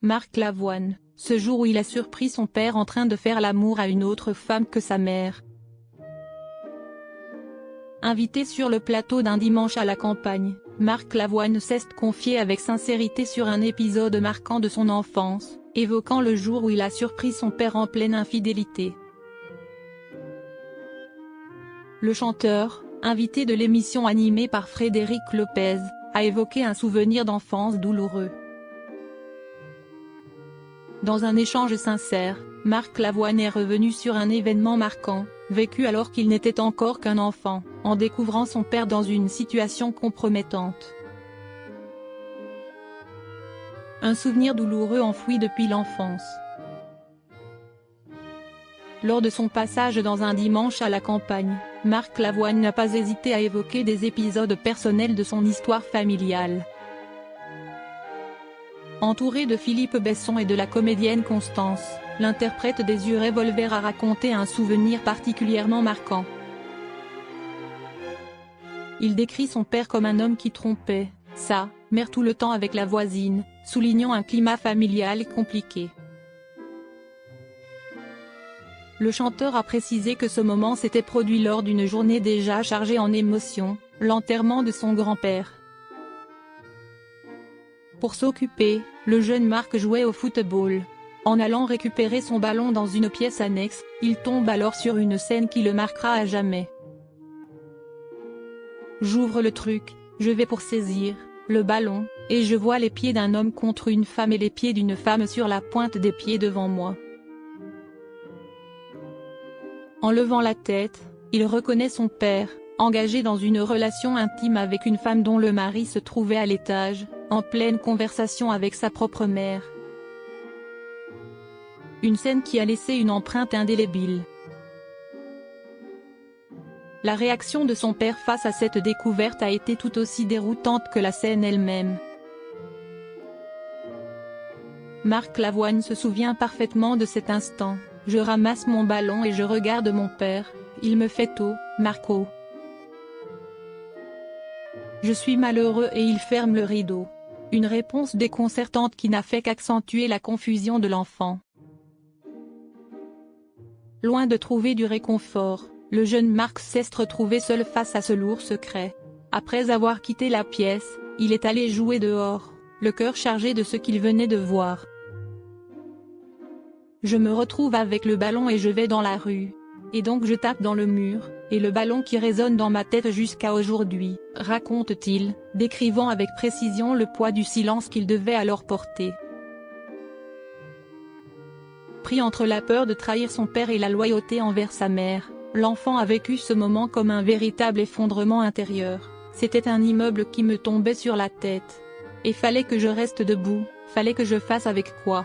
Marc Lavoine, ce jour où il a surpris son père en train de faire l'amour à une autre femme que sa mère. Invité sur le plateau d'un dimanche à la campagne, Marc Lavoine s'est confié avec sincérité sur un épisode marquant de son enfance, évoquant le jour où il a surpris son père en pleine infidélité. Le chanteur, invité de l'émission animée par Frédéric Lopez, a évoqué un souvenir d'enfance douloureux. Dans un échange sincère, Marc Lavoine est revenu sur un événement marquant, vécu alors qu'il n'était encore qu'un enfant, en découvrant son père dans une situation compromettante. Un souvenir douloureux enfoui depuis l'enfance. Lors de son passage dans un dimanche à la campagne, Marc Lavoine n'a pas hésité à évoquer des épisodes personnels de son histoire familiale. Entouré de Philippe Besson et de la comédienne Constance, l'interprète des Yeux Revolver a raconté un souvenir particulièrement marquant. Il décrit son père comme un homme qui trompait sa mère tout le temps avec la voisine, soulignant un climat familial compliqué. Le chanteur a précisé que ce moment s'était produit lors d'une journée déjà chargée en émotions, l'enterrement de son grand-père. Pour s'occuper, le jeune Marc jouait au football. En allant récupérer son ballon dans une pièce annexe, il tombe alors sur une scène qui le marquera à jamais. J'ouvre le truc, je vais pour saisir le ballon, et je vois les pieds d'un homme contre une femme et les pieds d'une femme sur la pointe des pieds devant moi. En levant la tête, il reconnaît son père, engagé dans une relation intime avec une femme dont le mari se trouvait à l'étage, en pleine conversation avec sa propre mère. Une scène qui a laissé une empreinte indélébile. La réaction de son père face à cette découverte a été tout aussi déroutante que la scène elle-même. Marc Lavoine se souvient parfaitement de cet instant. Je ramasse mon ballon et je regarde mon père, il me fait « Oh, Marco. Je suis malheureux » et il ferme le rideau. Une réponse déconcertante qui n'a fait qu'accentuer la confusion de l'enfant. Loin de trouver du réconfort, le jeune Marc s'est retrouvé seul face à ce lourd secret. Après avoir quitté la pièce, il est allé jouer dehors, le cœur chargé de ce qu'il venait de voir. Je me retrouve avec le ballon et je vais dans la rue. Et donc je tape dans le mur, et le ballon qui résonne dans ma tête jusqu'à aujourd'hui, raconte-t-il, décrivant avec précision le poids du silence qu'il devait alors porter. Pris entre la peur de trahir son père et la loyauté envers sa mère, l'enfant a vécu ce moment comme un véritable effondrement intérieur. C'était un immeuble qui me tombait sur la tête. Et fallait que je reste debout, fallait que je fasse avec quoi.